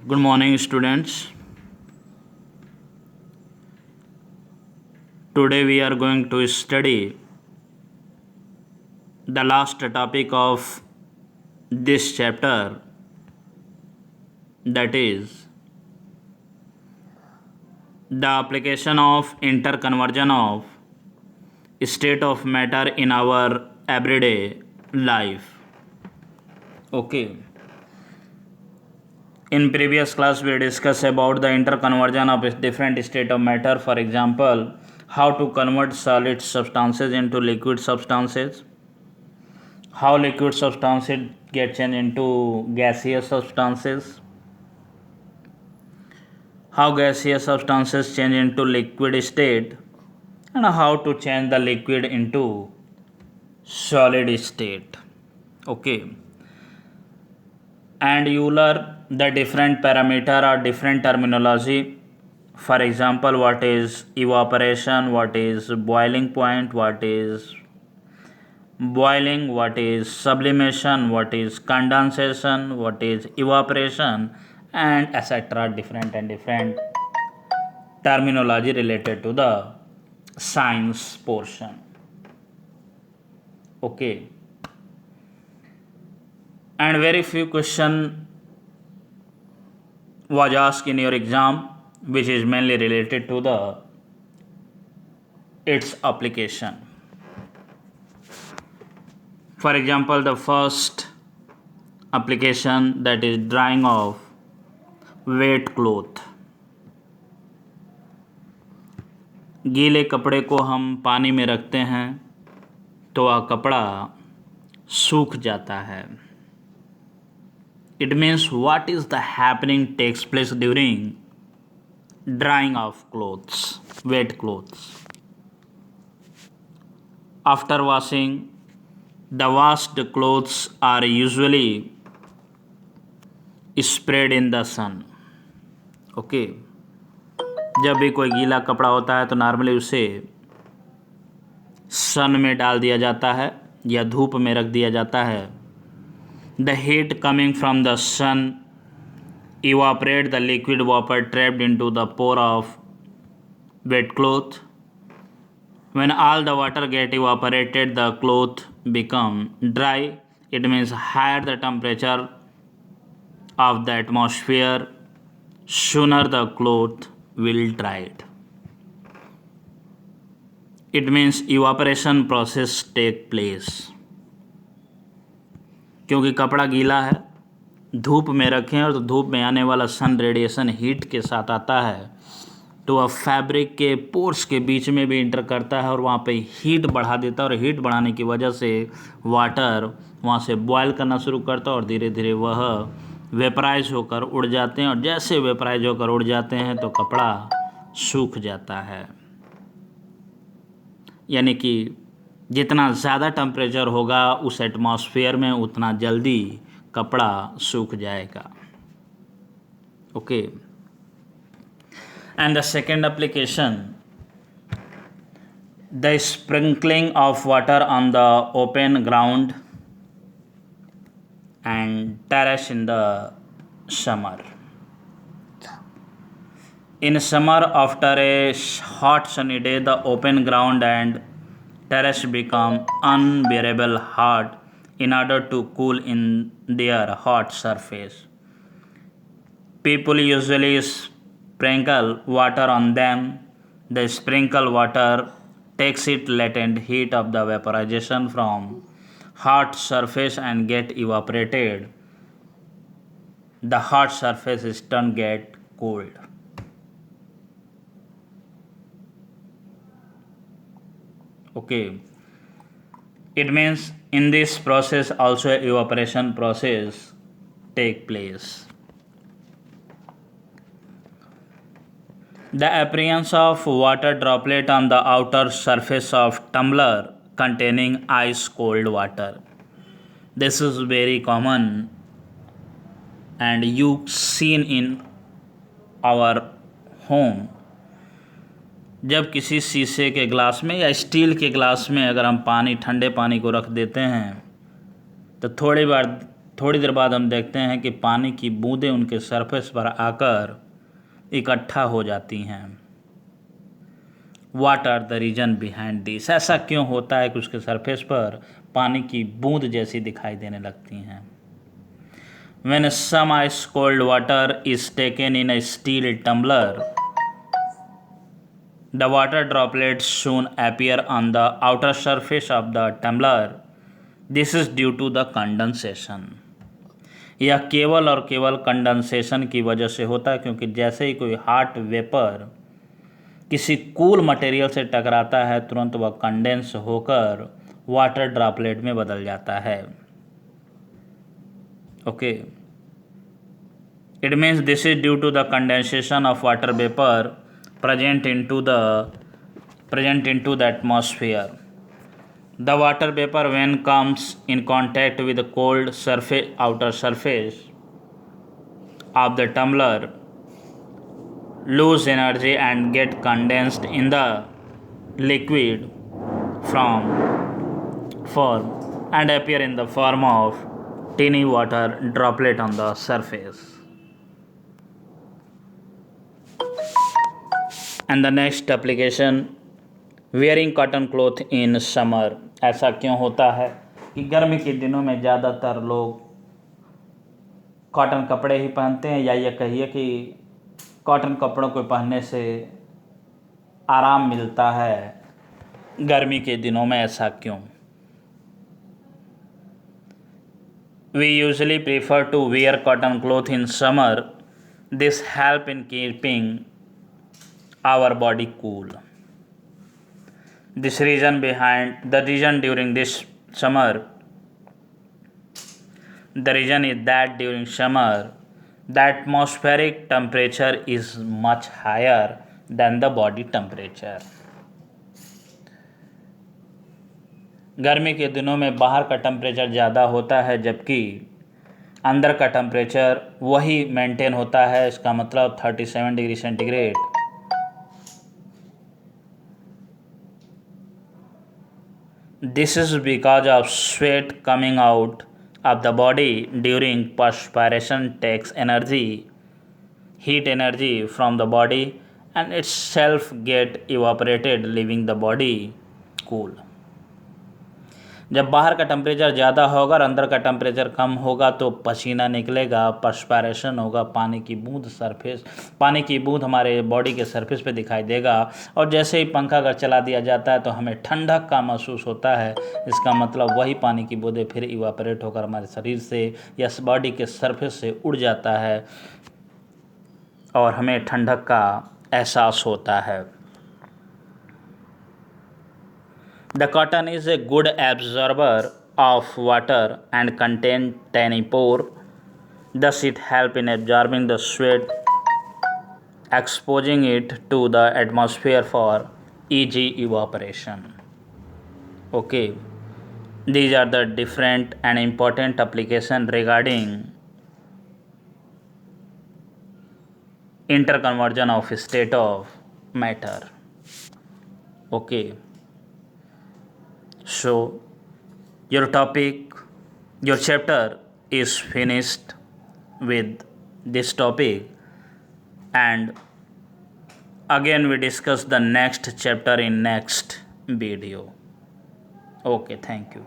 Good morning, students. Today we are going to study the last topic of this chapter, that is the application of interconversion of state of matter in our everyday life. Okay. In previous class we discussed about the interconversion of different state of matter. For example, how to convert solid substances into liquid substances, how liquid substances get changed into gaseous substances, how gaseous substances change into liquid state, and how to change the liquid into solid state. Okay. And you learn the different parameter or different terminology. For example, what is evaporation, what is boiling point, what is boiling, what is sublimation, what is condensation, what is evaporation, and etc. Different terminology related to the science portion. Okay. And very few question was asked in your exam, which is mainly related to the its application. For example, the first application, that is drying of wet cloth. गीले कपड़े को हम पानी में रखते हैं तो वह कपड़ा सूख जाता है. It means what is the happening takes place during drying of clothes, wet clothes. After washing, the washed clothes are usually spread in the sun. Okay. जब भी कोई गीला कपड़ा होता है तो नॉर्मली उसे सन में डाल दिया जाता है या धूप में रख दिया जाता है. The heat coming from the sun evaporate the liquid vapor trapped into the pore of wet cloth. When all the water get evaporated, the cloth become dry. It means higher the temperature of the atmosphere, sooner the cloth will dry. It means evaporation process take place. क्योंकि कपड़ा गीला है, धूप में रखें और तो धूप में आने वाला सन रेडिएशन हीट के साथ आता है तो वह फैब्रिक के पोर्स के बीच में भी इंटर करता है और वहाँ पे हीट बढ़ा देता है और हीट बढ़ाने की वजह से वाटर वहाँ से बॉयल करना शुरू करता है और धीरे धीरे वह वेपराइज होकर उड़ जाते हैं और जैसे वेपराइज होकर उड़ जाते हैं तो कपड़ा सूख जाता है. यानी कि जितना ज़्यादा टेम्परेचर होगा उस एटमॉस्फेयर में उतना जल्दी कपड़ा सूख जाएगा. Okay. And the second application, the sprinkling of water on the open ground and terrace in the summer. In summer, after a hot sunny day, the open ground and terrace become unbearable hot in order to cool in their hot surface. People usually sprinkle water on them. The sprinkle water takes it latent heat of the vaporization from hot surface and get evaporated. The hot surface is turned get cooled. Okay. It means in this process also evaporation process take place. The appearance of water droplet on the outer surface of tumbler containing ice cold water. This is very common and you seen in our home. जब किसी शीशे के glass में या steel के glass में अगर हम पानी ठंडे पानी को रख देते हैं तो थोड़ी बार थोड़ी देर बाद हम देखते हैं कि पानी की बूंदें उनके सरफेस पर आकर इकट्ठा हो जाती हैं। What are the reason behind this? ऐसा क्यों होता है कि उसके सरफेस पर पानी की बूंद जैसी दिखाई देने लगती हैं? When some ice cold water is taken in a steel tumbler, the water droplets soon appear on the outer surface of the tumbler. This is due to the condensation. यह केवल और केवल कंडेंसेशन की वजह से होता है, क्योंकि जैसे ही कोई हॉट वेपर किसी कूल मटेरियल से टकराता है तुरंत वह कंडेंस होकर वाटर ड्रॉपलेट में बदल जाता है। Okay, it means this is due to the condensation of water vapour present into the atmosphere. The water vapor, when comes in contact with the cold outer surface of the tumbler, lose energy and get condensed in the liquid form and appear in the form of tiny water droplet on the surface. And the next application, wearing cotton cloth in summer. ऐसा क्यों होता है कि गर्मी के दिनों में ज़्यादातर लोग कॉटन कपड़े ही पहनते हैं, या ये कहिए कि कॉटन कपड़ों को पहनने से आराम मिलता है गर्मी के दिनों में? ऐसा क्यों? We usually prefer to wear cotton cloth in summer. This help in keeping our body cool. The reason during this summer, the reason is that during summer the atmospheric temperature is much higher than the body temperature. गर्मी के दिनों में बाहर का temperature ज़्यादा होता है, जबकि अंदर का टेम्परेचर वही मेंटेन होता है। इसका मतलब 37 degree centigrade. This is because of sweat coming out of the body during perspiration takes heat energy from the body and itself get evaporated, leaving the body cool. जब बाहर का टेम्परेचर ज़्यादा होगा और अंदर का टेम्परेचर कम होगा तो पसीना निकलेगा, पर्सपायरेशन होगा, पानी की बूंद हमारे बॉडी के सरफेस पे दिखाई देगा, और जैसे ही पंखा अगर चला दिया जाता है तो हमें ठंडक का महसूस होता है। इसका मतलब वही पानी की बूंदें फिर इवापोरेट होकर हमारे शरीर से या बॉडी के सरफेस से उड़ जाता है और हमें ठंडक का एहसास होता है। The cotton is a good absorber of water and contain tiny pore. Thus it helps in absorbing the sweat, exposing it to the atmosphere for easy evaporation. Okay, these are the different and important applications regarding interconversion of state of matter. Okay. So your chapter is finished with this topic, and again we discuss the next chapter in next video. Okay, thank you.